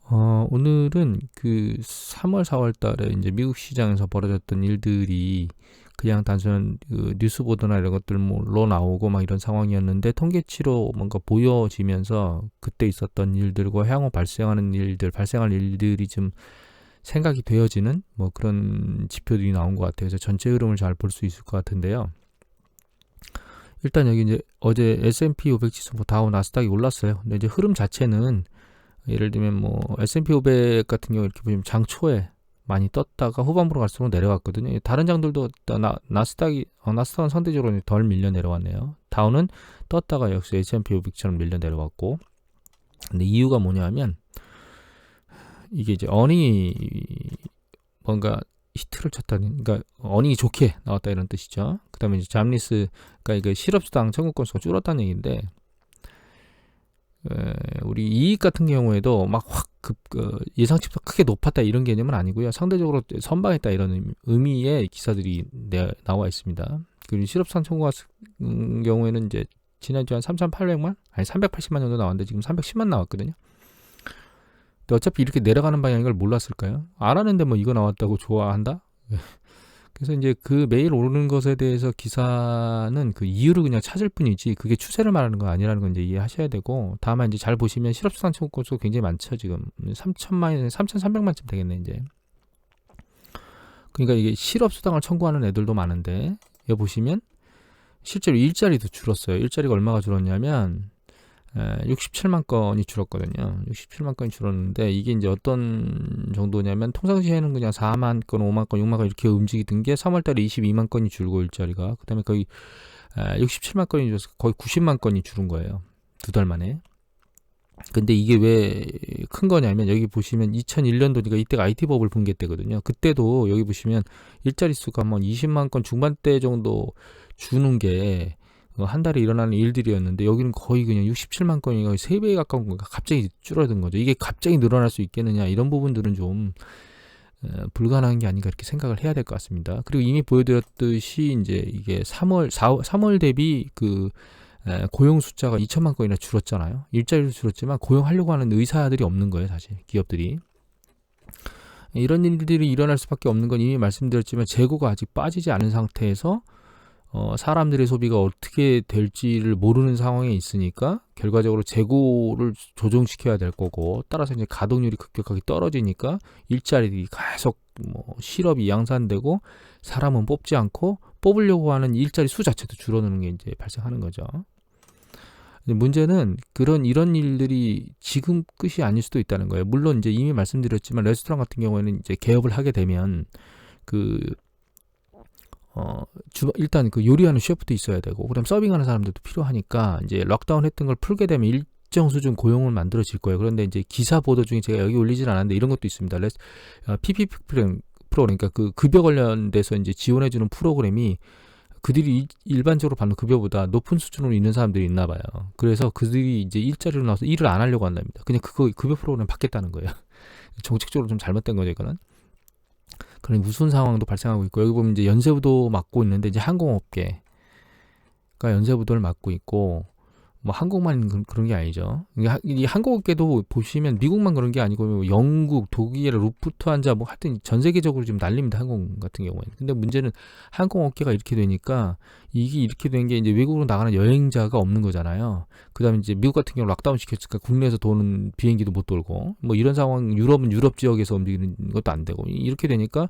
오늘은 그 3월, 4월 달에 이제 미국 시장에서 벌어졌던 일들이 그냥 단순한 그 뉴스 보도나 이런 것들로 나오고 막 이런 상황이었는데 통계치로 뭔가 보여지면서 그때 있었던 일들과 향후 발생할 일들이 좀 생각이 되어지는 뭐 그런 지표들이 나온 것 같아요. 그래서 전체 흐름을 잘 볼 수 있을 것 같은데요. 일단 여기 이제 어제 S&P 500 지수 뭐 다우 나스닥이 올랐어요. 근데 이제 흐름 자체는 예를 들면 뭐 S&P 500 같은 경우 이렇게 보면 장 초에 많이 떴다가 후반부로 갈수록 내려갔거든요. 다른 장들도 나스닥은 상대적으로 덜 밀려 내려왔네요. 다우는 떴다가 역시 S&P 500처럼 밀려 내려왔고, 근데 이유가 뭐냐면 이게 이제 어닝이 뭔가 히트를 쳤다는, 그러니까 어닝이 좋게 나왔다 이런 뜻이죠. 그다음에 이제 잡리스, 그러니까 이게 실업수당 청구 건수가 줄었다는 얘기인데, 우리 이익 같은 경우에도 막 확 예상치보다 크게 높았다 이런 개념은 아니고요. 상대적으로 선방했다 이런 의미의 기사들이 나와 있습니다. 그리고 실업수당 청구 같은 경우에는 이제 지난주에 한 3,800만? 아니 380만 정도 나왔는데 지금 310만 나왔거든요. 근데 어차피 이렇게 내려가는 방향인 걸 몰랐을까요? 알았는데 뭐 이거 나왔다고 좋아한다? 그래서 이제 그 매일 오르는 것에 대해서 기사는 그 이유를 그냥 찾을 뿐이지 그게 추세를 말하는 거 아니라는 건 이제 이해하셔야 되고, 다만 이제 잘 보시면 실업수당 청구 건수가 굉장히 많죠. 지금 3천만, 3,300만쯤 되겠네 이제. 그러니까 이게 실업수당을 청구하는 애들도 많은데, 여기 보시면 실제로 일자리도 줄었어요. 일자리가 얼마가 줄었냐면 67만 건이 줄었거든요. 67만 건이 줄었는데, 이게 이제 어떤 정도냐면 통상시에는 그냥 4만 건, 5만 건, 6만 건 이렇게 움직이던 게 3월달에 22만 건이 줄고 일자리가, 그다음에 거의 67만 건이 줄어서 거의 90만 건이 줄은 거예요. 두 달 만에. 근데 이게 왜 큰 거냐면 여기 보시면 2001년도니까 이때가 IT 버블 붕괴 때거든요. 그때도 여기 보시면 일자리 수가 뭐 20만 건 중반대 정도 주는 게 한 달에 일어나는 일들이었는데, 여기는 거의 그냥 67만 건이 거의 3배에 가까운 거가 갑자기 줄어든 거죠. 이게 갑자기 늘어날 수 있겠느냐, 이런 부분들은 좀 불가능한 게 아닌가 이렇게 생각을 해야 될 것 같습니다. 그리고 이미 보여드렸듯이 이제 이게 3월 대비 그 고용 숫자가 2천만 건이나 줄었잖아요. 일자리도 줄었지만 고용하려고 하는 의사들이 없는 거예요, 사실 기업들이. 이런 일들이 일어날 수밖에 없는 건 이미 말씀드렸지만 재고가 아직 빠지지 않은 상태에서 사람들의 소비가 어떻게 될지를 모르는 상황에 있으니까 결과적으로 재고를 조정시켜야 될 거고, 따라서 이제 가동률이 급격하게 떨어지니까 일자리들이 계속 뭐 실업이 양산되고 사람은 뽑지 않고 뽑으려고 하는 일자리 수 자체도 줄어드는 게 이제 발생하는 거죠. 문제는 이런 일들이 지금 끝이 아닐 수도 있다는 거예요. 물론 이제 이미 말씀드렸지만 레스토랑 같은 경우에는 이제 개업을 하게 되면 그 일단 그 요리하는 셰프도 있어야 되고, 그다음 서빙하는 사람들도 필요하니까 이제 락다운 했던 걸 풀게 되면 일정 수준 고용을 만들어질 거예요. 그런데 이제 기사 보도 중에 제가 여기 올리진 않았는데 이런 것도 있습니다. PPP 프로, 그러니까 그 급여 관련돼서 이제 지원해주는 프로그램이 그들이 일반적으로 받는 급여보다 높은 수준으로 있는 사람들이 있나 봐요. 그래서 그들이 이제 일자리로 나와서 일을 안 하려고 한답니다. 그냥 그거 급여 프로그램 받겠다는 거예요. 정책적으로 좀 잘못된 거죠, 이거는. 그런 무슨 상황도 발생하고 있고, 여기 보면 이제 연쇄부도 맡고 있는데 이제 항공업계가 연쇄부도를 맡고 있고, 뭐 한국만 그런 게 아니죠. 이 항공업계도 보시면 미국만 그런 게 아니고 영국, 독일, 루프트한자 뭐 하여튼 전 세계적으로 지금 난립니다, 항공 같은 경우에는. 근데 문제는 항공업계가 이렇게 되니까 이게 이렇게 된 게 이제 외국으로 나가는 여행자가 없는 거잖아요. 그다음에 이제 미국 같은 경우 락다운 시켰으니까 국내에서 도는 비행기도 못 돌고 뭐 이런 상황. 유럽은 유럽 지역에서 움직이는 것도 안 되고 이렇게 되니까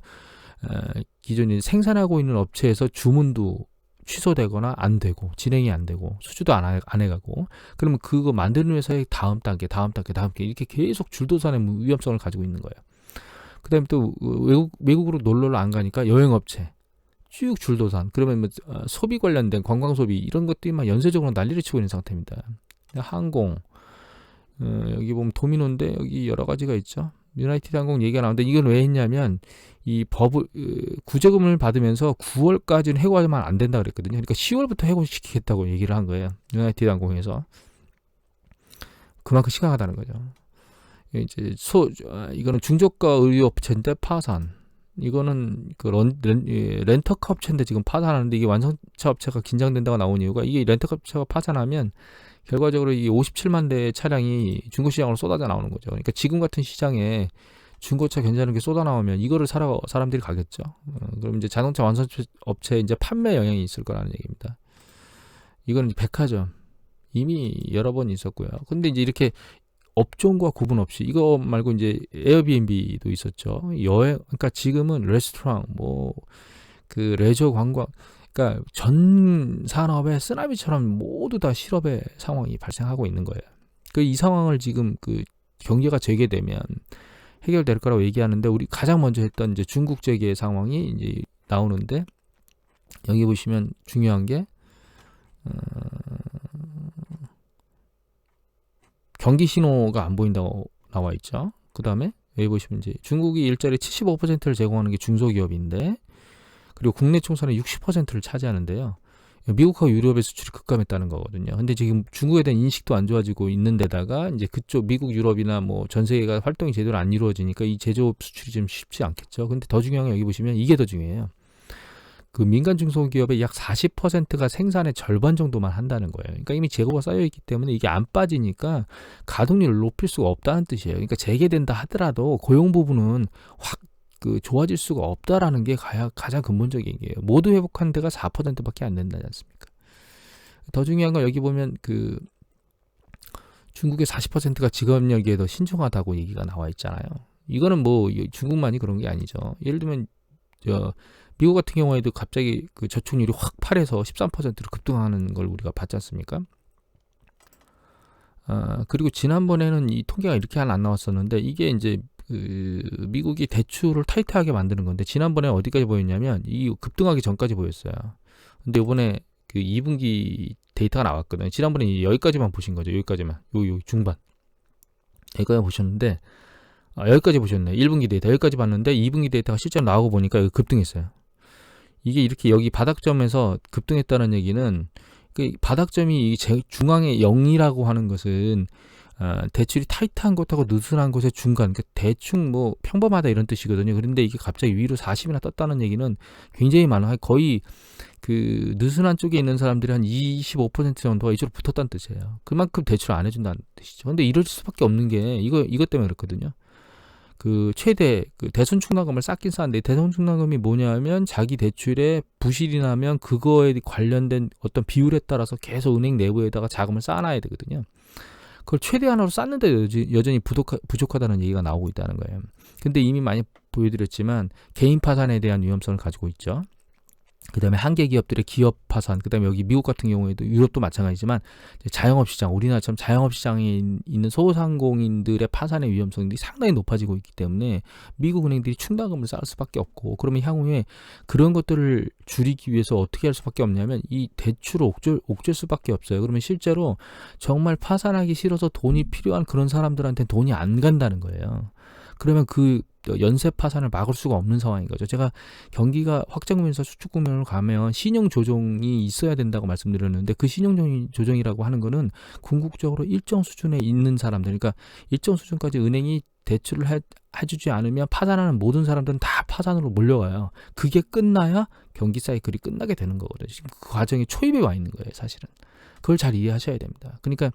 기존에 생산하고 있는 업체에서 주문도 취소되거나 안 되고 진행이 안 되고 수주도 안 해가고, 그러면 그거 만드는 회사의 다음 단계 이렇게 계속 줄도산의 위험성을 가지고 있는 거예요. 그 다음에 또 외국으로 놀러를 안 가니까 여행업체 쭉 줄도산. 그러면 뭐 소비 관련된 관광 소비 이런 것들이 막 연쇄적으로 난리를 치고 있는 상태입니다. 항공, 여기 보면 도미노인데 여기 여러 가지가 있죠. 유나이티드 항공 얘기가 나오는데 이건 왜 했냐면 이 법을 구제금을 받으면서 9월까지는 해고하면 안 된다 그랬거든요. 그러니까 10월부터 해고시키겠다고 얘기를 한 거예요. 유나이티드 항공에서. 그만큼 심각하다는 거죠. 이제 이거는 중저가 의류업체인데 파산. 이거는 그 렌터카 업체인데 지금 파산하는데, 이게 완성차 업체가 긴장된다고 나온 이유가, 이게 렌터카 업체가 파산하면 결과적으로 이 57만 대의 차량이 중고 시장으로 쏟아져 나오는 거죠. 그러니까 지금 같은 시장에 중고차 괜찮은 게 쏟아 나오면 이거를 사러 사람들이 가겠죠. 그럼 이제 자동차 완성차 업체에 이제 판매 영향이 있을 거라는 얘기입니다. 이건 백화점 이미 여러 번 있었고요. 근데 이제 이렇게 업종과 구분 없이 이거 말고 이제 에어비앤비도 있었죠. 여행, 그러니까 지금은 레스토랑, 뭐 그 레저 관광, 그러니까 전 산업의 쓰나미처럼 모두 다 실업의 상황이 발생하고 있는 거예요. 그 이 상황을 지금 그 경제가 재개되면 해결될 거라고 얘기하는데 우리 가장 먼저 했던 이제 중국 재개 상황이 이제 나오는데 여기 보시면 중요한 게 경기 신호가 안 보인다고 나와 있죠. 그 다음에 여기 보시면 이제 중국이 일자리 75%를 제공하는 게 중소기업인데 그리고 국내 총산의 60%를 차지하는데요. 미국하고 유럽의 수출이 급감했다는 거거든요. 근데 지금 중국에 대한 인식도 안 좋아지고 있는 데다가 이제 그쪽 미국, 유럽이나 뭐 전 세계가 활동이 제대로 안 이루어지니까 이 제조업 수출이 좀 쉽지 않겠죠. 근데 더 중요한 건 여기 보시면 이게 더 중요해요. 그 민간 중소기업의 약 40%가 생산의 절반 정도만 한다는 거예요. 그러니까 이미 재고가 쌓여 있기 때문에 이게 안 빠지니까 가동률을 높일 수가 없다는 뜻이에요. 그러니까 재개된다 하더라도 고용 부분은 확 그 좋아질 수가 없다라는 게 가장 근본적인 게요. 모두 회복한 데가 4%밖에 안 된다지 않습니까? 더 중요한 건 여기 보면 그 중국의 40%가 직업연계에 더 신중하다고 얘기가 나와 있잖아요. 이거는 뭐 중국만이 그런 게 아니죠. 예를 들면 미국 같은 경우에도 갑자기 그 저축률이 확 8에서 13%로 급등하는 걸 우리가 봤지 않습니까? 그리고 지난번에는 이 통계가 이렇게 안 나왔었는데 이게 이제 그 미국이 대출을 타이트하게 만드는 건데 지난번에 어디까지 보였냐면 이 급등하기 전까지 보였어요. 근데 이번에 그 2분기 데이터가 나왔거든요. 지난번에 여기까지만 보신 거죠. 여기까지만. 요 중반. 여기까지 보셨는데 여기까지 보셨네. 1분기 데이터 여기까지 봤는데 2분기 데이터가 실제로 나오고 보니까 급등했어요. 이게 이렇게 여기 바닥점에서 급등했다는 얘기는 그 바닥점이 중앙의 0이라고 하는 것은 대출이 타이트한 것하고 느슨한 것의 중간, 그러니까 대충 뭐 평범하다 이런 뜻이거든요. 그런데 이게 갑자기 위로 40이나 떴다는 얘기는 굉장히 많아요. 거의 그 느슨한 쪽에 있는 사람들이 한 25% 정도가 이쪽으로 붙었다는 뜻이에요. 그만큼 대출 안 해준다는 뜻이죠. 근데 이럴 수밖에 없는 게 이것 때문에 그렇거든요. 그 최대 그 대손 충당금을 쌓긴 쌓는데 대손 충당금이 뭐냐면 자기 대출에 부실이 나면 그거에 관련된 어떤 비율에 따라서 계속 은행 내부에다가 자금을 쌓아놔야 되거든요. 그걸 최대한으로 쌓는데 여전히 부족하다는 얘기가 나오고 있다는 거예요. 근데 이미 많이 보여드렸지만 개인 파산에 대한 위험성을 가지고 있죠. 그 다음에 한계 기업들의 기업 파산, 그 다음에 여기 미국 같은 경우에도 유럽도 마찬가지지만 자영업 시장, 우리나라처럼 자영업 시장에 있는 소상공인들의 파산의 위험성이 상당히 높아지고 있기 때문에 미국 은행들이 충당금을 쌓을 수밖에 없고 그러면 향후에 그런 것들을 줄이기 위해서 어떻게 할 수밖에 없냐면 이 대출을 옥죄 수밖에 없어요. 그러면 실제로 정말 파산하기 싫어서 돈이 필요한 그런 사람들한테 돈이 안 간다는 거예요. 그러면 그 연쇄 파산을 막을 수가 없는 상황인 거죠. 제가 경기가 확장되면서 수축 국면으로 가면 신용 조정이 있어야 된다고 말씀드렸는데 그 신용 조정이라고 하는 거는 궁극적으로 일정 수준에 있는 사람들, 그러니까 일정 수준까지 은행이 대출을 해주지 않으면 파산하는 모든 사람들은 다 파산으로 몰려와요. 그게 끝나야 경기 사이클이 끝나게 되는 거거든요. 지금 그 과정이 초입에 와 있는 거예요, 사실은. 그걸 잘 이해하셔야 됩니다. 그러니까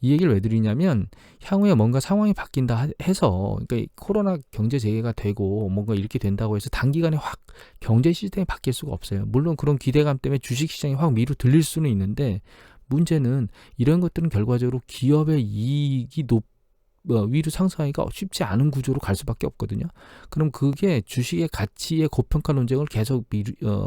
이 얘기를 왜 드리냐면 향후에 뭔가 상황이 바뀐다 해서 그러니까 코로나 경제 재개가 되고 뭔가 이렇게 된다고 해서 단기간에 확 경제 시스템이 바뀔 수가 없어요. 물론 그런 기대감 때문에 주식 시장이 확 위로 들릴 수는 있는데 문제는 이런 것들은 결과적으로 기업의 이익이 위로 상승하기가 쉽지 않은 구조로 갈 수밖에 없거든요. 그럼 그게 주식의 가치의 고평가 논쟁을 계속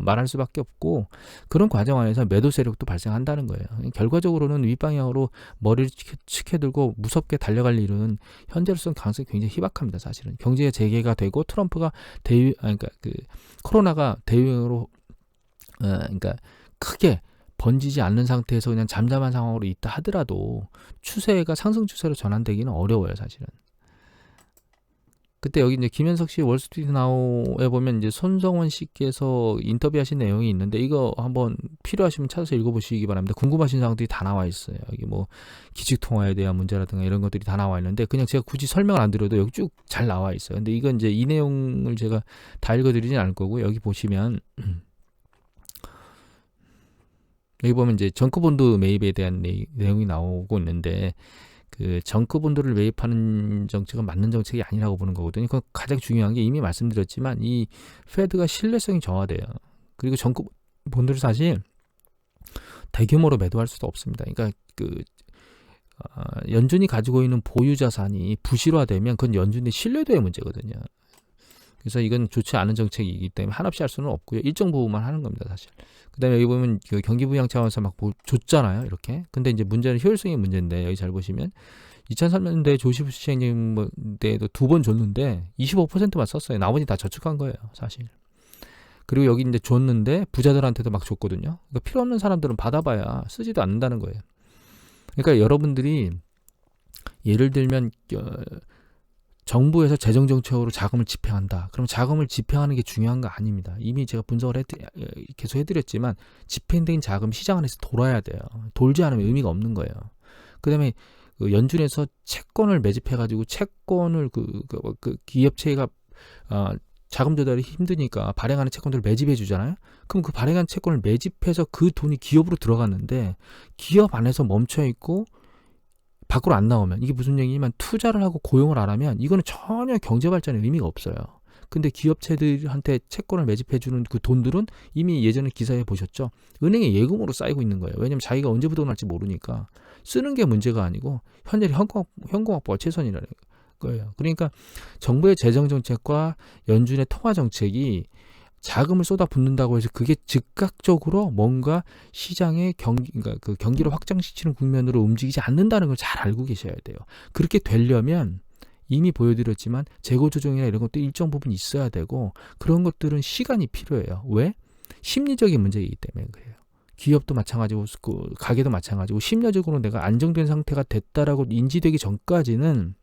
말할 수밖에 없고 그런 과정 안에서 매도 세력도 발생한다는 거예요. 결과적으로는 윗방향으로 머리를 치켜들고 무섭게 달려갈 일은 현재로서는 가능성이 굉장히 희박합니다. 사실은 경제 재개가 되고 트럼프가 그러니까 그 코로나가 대유행으로 그러니까 크게 번지지 않는 상태에서 그냥 잠잠한 상황으로 있다 하더라도 추세가 상승 추세로 전환되기는 어려워요, 사실은. 그때 여기 이제 김현석 씨 월스트리트 나우에 보면 이제 손성원 씨께서 인터뷰하신 내용이 있는데 이거 한번 필요하시면 찾아서 읽어보시기 바랍니다. 궁금하신 사항들이 다 나와 있어요. 여기 뭐 기축통화에 대한 문제라든가 이런 것들이 다 나와 있는데 그냥 제가 굳이 설명을 안 드려도 여기 쭉 잘 나와 있어요. 근데 이건 이제 이 내용을 제가 다 읽어드리진 않을 거고 여기 보시면 여기 보면 이제 정크본드 매입에 대한 내용이 나오고 있는데 그 정크본드를 매입하는 정책은 맞는 정책이 아니라고 보는 거거든요. 그 가장 중요한 게 이미 말씀드렸지만 이 페드가 신뢰성이 저하돼요. 그리고 정크본드를 사실 대규모로 매도할 수도 없습니다. 그러니까 연준이 가지고 있는 보유 자산이 부실화되면 그건 연준의 신뢰도의 문제거든요. 그래서 이건 좋지 않은 정책이기 때문에 한없이 할 수는 없고요. 일정 부분만 하는 겁니다, 사실. 그다음에 여기 보면 그 경기 부양 차원에서 막 줬잖아요, 이렇게. 근데 이제 문제는 효율성의 문제인데 여기 잘 보시면 2003년도에 조시부시 시행령 때도 2번 줬는데 25%만 썼어요. 나머지 다 저축한 거예요, 사실. 그리고 여기 이제 줬는데 부자들한테도 막 줬거든요. 그러니까 필요 없는 사람들은 받아봐야 쓰지도 않는다는 거예요. 그러니까 여러분들이 예를 들면 정부에서 재정정책으로 자금을 집행한다. 그럼 자금을 집행하는 게 중요한 거 아닙니다. 이미 제가 분석을 계속 해드렸지만 집행된 자금 시장 안에서 돌아야 돼요. 돌지 않으면 의미가 없는 거예요. 그 다음에 연준에서 채권을 매집해가지고 채권을 그 기업체가 자금 조달이 힘드니까 발행하는 채권들을 매집해 주잖아요. 그럼 그 발행한 채권을 매집해서 그 돈이 기업으로 들어갔는데 기업 안에서 멈춰 있고 밖으로 안 나오면 이게 무슨 얘기냐면 투자를 하고 고용을 안 하면 이거는 전혀 경제 발전에 의미가 없어요. 근데 기업체들한테 채권을 매집해 주는 그 돈들은 이미 예전에 기사에 보셨죠? 은행에 예금으로 쌓이고 있는 거예요. 왜냐면 자기가 언제 부도 날지 모르니까 쓰는 게 문제가 아니고 현재 현금 확보가 최선이라는 거예요. 그러니까 정부의 재정 정책과 연준의 통화 정책이 자금을 쏟아붓는다고 해서 그게 즉각적으로 뭔가 시장의 그러니까 그 경기를 확장시키는 국면으로 움직이지 않는다는 걸 잘 알고 계셔야 돼요. 그렇게 되려면 이미 보여드렸지만 재고 조정이나 이런 것도 일정 부분 있어야 되고 그런 것들은 시간이 필요해요. 왜? 심리적인 문제이기 때문에 그래요. 기업도 마찬가지고 가게도 마찬가지고 심리적으로 내가 안정된 상태가 됐다라고 인지되기 전까지는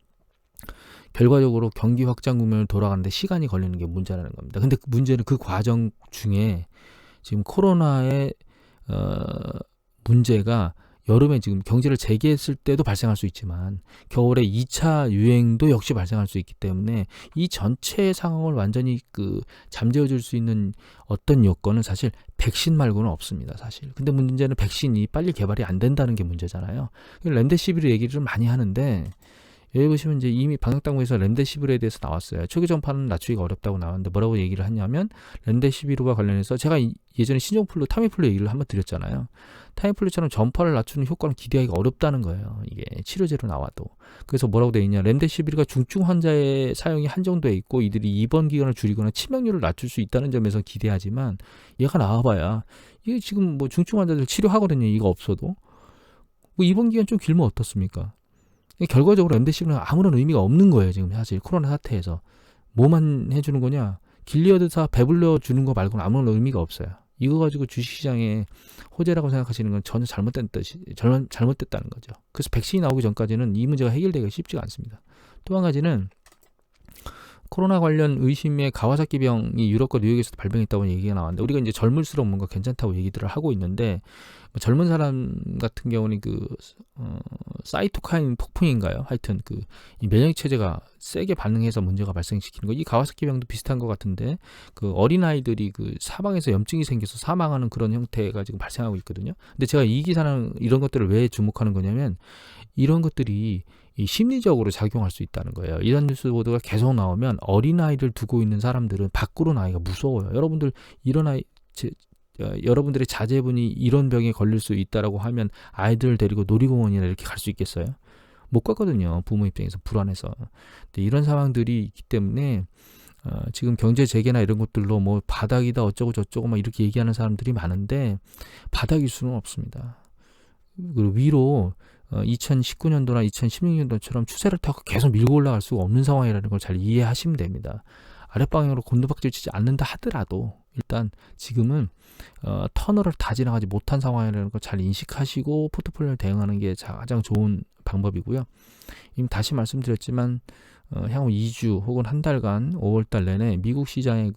결과적으로 경기 확장 국면을 돌아가는데 시간이 걸리는 게 문제라는 겁니다. 근데 문제는 그 과정 중에 지금 코로나의 문제가 여름에 지금 경제를 재개했을 때도 발생할 수 있지만 겨울에 2차 유행도 역시 발생할 수 있기 때문에 이 전체 상황을 완전히 잠재워줄 수 있는 어떤 요건은 사실 백신 말고는 없습니다, 사실. 근데 문제는 백신이 빨리 개발이 안 된다는 게 문제잖아요. 렘데시비르 얘기를 좀 많이 하는데 여기 보시면 이제 이미 방역당국에서 렘데시비르에 대해서 나왔어요. 초기 전파는 낮추기가 어렵다고 나왔는데 뭐라고 얘기를 하냐면 렘데시비르와 관련해서 제가 예전에 신종플루, 타미플루 얘기를 한번 드렸잖아요. 타미플루처럼 전파를 낮추는 효과는 기대하기가 어렵다는 거예요. 이게 치료제로 나와도. 그래서 뭐라고 되어 있냐. 렘데시비르가 중증 환자의 사용이 한정돼 있고 이들이 입원 기간을 줄이거나 치명률을 낮출 수 있다는 점에서 기대하지만 얘가 나와봐야 이게 지금 뭐 중증 환자들 치료하거든요. 이거 없어도. 뭐 입원 기간 좀 길면 어떻습니까? 결과적으로 렘데시비르는 아무런 의미가 없는 거예요. 지금 사실 코로나 사태에서. 뭐만 해주는 거냐. 길리어드사 배불려 주는 거 말고는 아무런 의미가 없어요. 이거 가지고 주식시장에 호재라고 생각하시는 건 전혀 잘못됐다는 거죠. 그래서 백신이 나오기 전까지는 이 문제가 해결되기가 쉽지가 않습니다. 또 한 가지는 코로나 관련 의심의 가와사키병이 유럽과 뉴욕에서도 발병했다고 얘기가 나왔는데 우리가 이제 젊을수록 뭔가 괜찮다고 얘기들을 하고 있는데 젊은 사람 같은 경우는 사이토카인 폭풍인가요? 하여튼 이 면역 체제가 세게 반응해서 문제가 발생시키는 거. 이 가와사키병도 비슷한 것 같은데 어린 아이들이 사방에서 염증이 생겨서 사망하는 그런 형태가 지금 발생하고 있거든요. 근데 제가 이 기사는 이런 것들을 왜 주목하는 거냐면 이런 것들이 심리적으로 작용할 수 있다는 거예요. 이런 뉴스 보도가 계속 나오면 어린아이를 두고 있는 사람들은 밖으로 나기가 무서워요. 여러분들 여러분들의 자제분이 이런 병에 걸릴 수 있다라고 하면 아이들을 데리고 놀이공원이나 이렇게 갈 수 있겠어요? 못 가거든요. 부모 입장에서 불안해서. 근데 이런 상황들이 있기 때문에 지금 경제 재개나 이런 것들로 뭐 바닥이다 어쩌고 저쩌고 막 이렇게 얘기하는 사람들이 많은데 바닥일 수는 없습니다. 그리고 위로 2019년도나 2016년도처럼 추세를 타고 계속 밀고 올라갈 수가 없는 상황이라는 걸 잘 이해하시면 됩니다. 아랫방향으로 곤두박질 치지 않는다 하더라도 일단 지금은 터널을 다 지나가지 못한 상황이라는 걸 잘 인식하시고 포트폴리오를 대응하는 게 가장 좋은 방법이고요. 이미 다시 말씀드렸지만 향후 2주 혹은 한 달간 5월달 내내 미국 시장의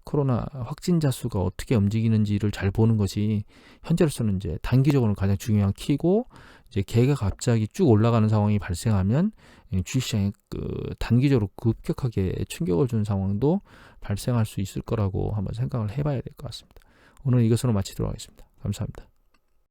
코로나 확진자 수가 어떻게 움직이는지를 잘 보는 것이 현재로서는 이제 단기적으로 가장 중요한 키고 이제 개가 갑자기 쭉 올라가는 상황이 발생하면 주식시장에 단기적으로 급격하게 충격을 주는 상황도 발생할 수 있을 거라고 한번 생각을 해봐야 될 것 같습니다. 오늘 이것으로 마치도록 하겠습니다. 감사합니다.